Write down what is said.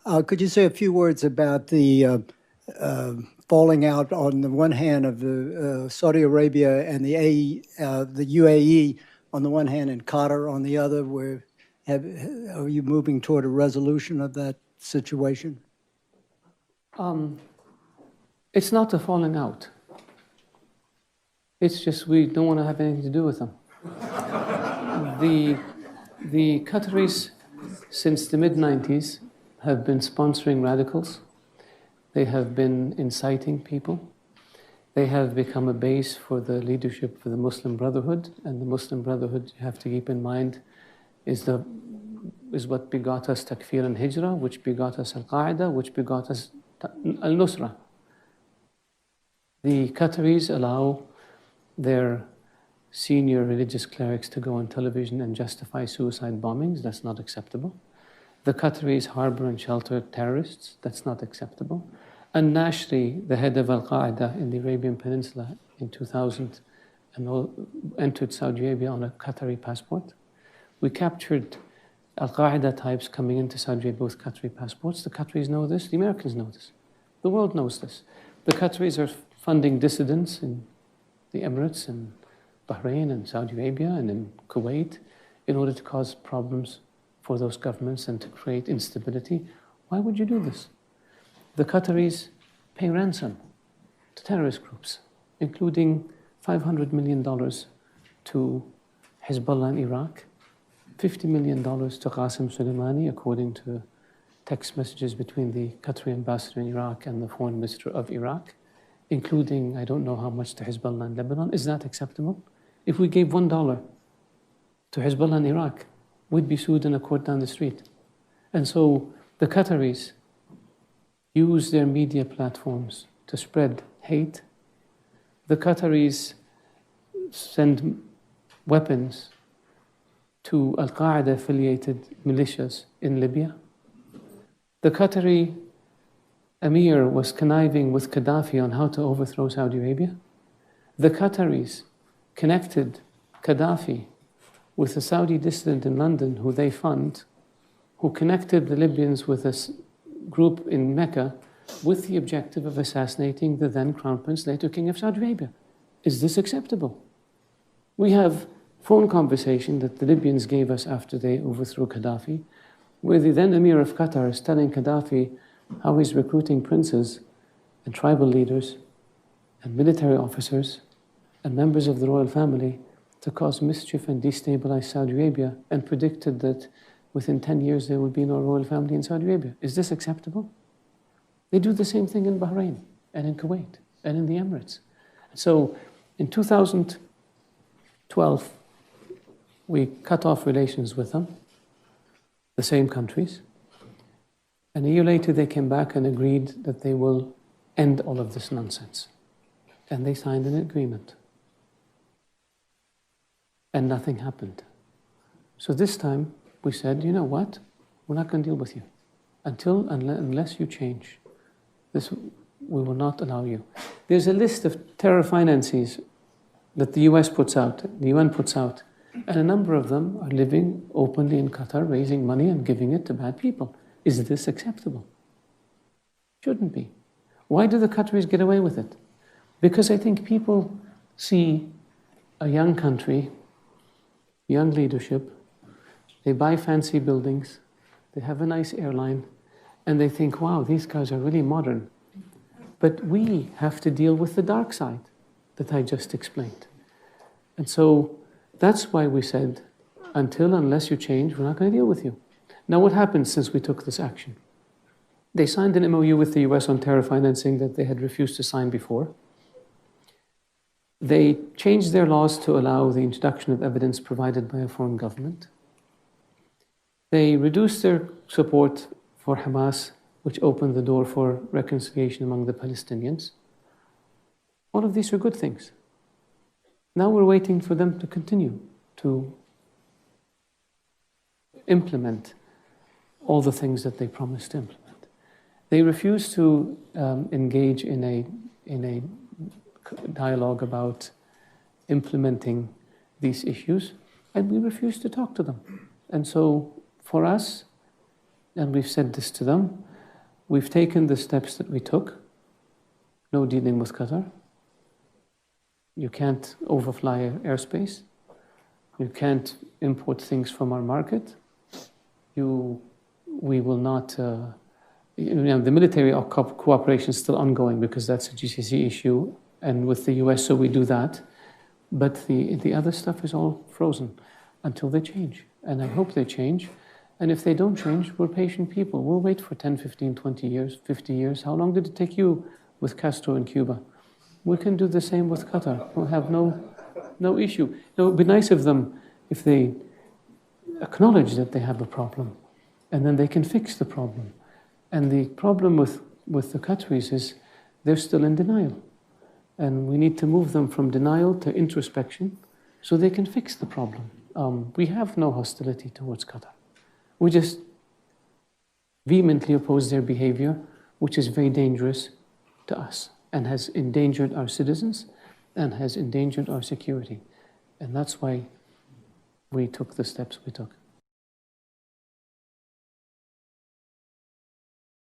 Could you say a few words about the falling out on the one hand of the Saudi Arabia and the UAE on the one hand and Qatar on the other? Are you moving toward a resolution of that situation? It's not a falling out. It's just we don't want to have anything to do with them. The Qataris, since the mid-90s, have been sponsoring radicals. They have been inciting people. They have become a base for the leadership for the Muslim Brotherhood, and the Muslim Brotherhood, you have to keep in mind, is what begot us Takfir and Hijrah, which begot us Al-Qaeda, which begot us Al-Nusra. The Qataris allow their senior religious clerics to go on television and justify suicide bombings. That's not acceptable. The Qataris harbor and shelter terrorists. That's not acceptable. And Nashri, the head of Al-Qaeda in the Arabian Peninsula in 2000, entered Saudi Arabia on a Qatari passport. We captured Al-Qaeda types coming into Saudi Arabia with Qatari passports. The Qataris know this. The Americans know this. The world knows this. The Qataris are funding dissidents in the Emirates and Bahrain and Saudi Arabia and in Kuwait in order to cause problems for those governments and to create instability. Why would you do this? The Qataris pay ransom to terrorist groups, including $500 million to Hezbollah in Iraq, $50 million to Qasem Soleimani, according to text messages between the Qatari ambassador in Iraq and the foreign minister of Iraq, including I don't know how much to Hezbollah in Lebanon. Is that acceptable? If we gave $1 to Hezbollah in Iraq, we'd be sued in a court down the street. And so the Qataris use their media platforms to spread hate. The Qataris send weapons to Al-Qaeda affiliated militias in Libya. The Qatari Emir was conniving with Gaddafi on how to overthrow Saudi Arabia. The Qataris connected Gaddafi with a Saudi dissident in London who they fund, who connected the Libyans with a group in Mecca with the objective of assassinating the then Crown Prince, later King of Saudi Arabia. Is this acceptable? We have phone conversation that the Libyans gave us after they overthrew Gaddafi, where the then Emir of Qatar is telling Gaddafi how he's recruiting princes and tribal leaders and military officers and members of the royal family to cause mischief and destabilize Saudi Arabia, and predicted that within 10 years there would be no royal family in Saudi Arabia. Is this acceptable? They do the same thing in Bahrain and in Kuwait and in the Emirates. So in 2012, we cut off relations with them, the same countries. And a year later, they came back and agreed that they will end all of this nonsense. And they signed an agreement. And nothing happened. So this time, we said, you know what? We're not going to deal with you. Unless you change. This, we will not allow you. There's a list of terror finances that the US puts out, the UN puts out. And a number of them are living openly in Qatar, raising money and giving it to bad people. Is this acceptable? Shouldn't be. Why do the Qataris get away with it? Because I think people see a young country, young leadership, they buy fancy buildings, they have a nice airline, and they think, wow, these guys are really modern. But we have to deal with the dark side that I just explained. And so that's why we said, unless you change, we're not going to deal with you. Now, what happened since we took this action? They signed an MOU with the US on terror financing that they had refused to sign before. They changed their laws to allow the introduction of evidence provided by a foreign government. They reduced their support for Hamas, which opened the door for reconciliation among the Palestinians. All of these are good things. Now we're waiting for them to continue to implement all the things that they promised to implement. They refuse to engage in a dialogue about implementing these issues, and we refuse to talk to them. And so for us, and we've said this to them, We've taken the steps that we took. No dealing with Qatar. You can't overfly airspace. You can't import things from our market. We will not, the military cooperation is still ongoing because that's a GCC issue, and with the US, so we do that. But the other stuff is all frozen until they change. And I hope they change. And if they don't change, we're patient people. We'll wait for 10, 15, 20 years, 50 years. How long did it take you with Castro in Cuba? We can do the same with Qatar. We'll have no issue. It would be nice of them if they acknowledge that they have a problem, and then they can fix the problem. And the problem with the Qataris is they're still in denial. And we need to move them from denial to introspection so they can fix the problem. We have no hostility towards Qatar. We just vehemently oppose their behavior, which is very dangerous to us and has endangered our citizens and has endangered our security. And that's why we took the steps we took.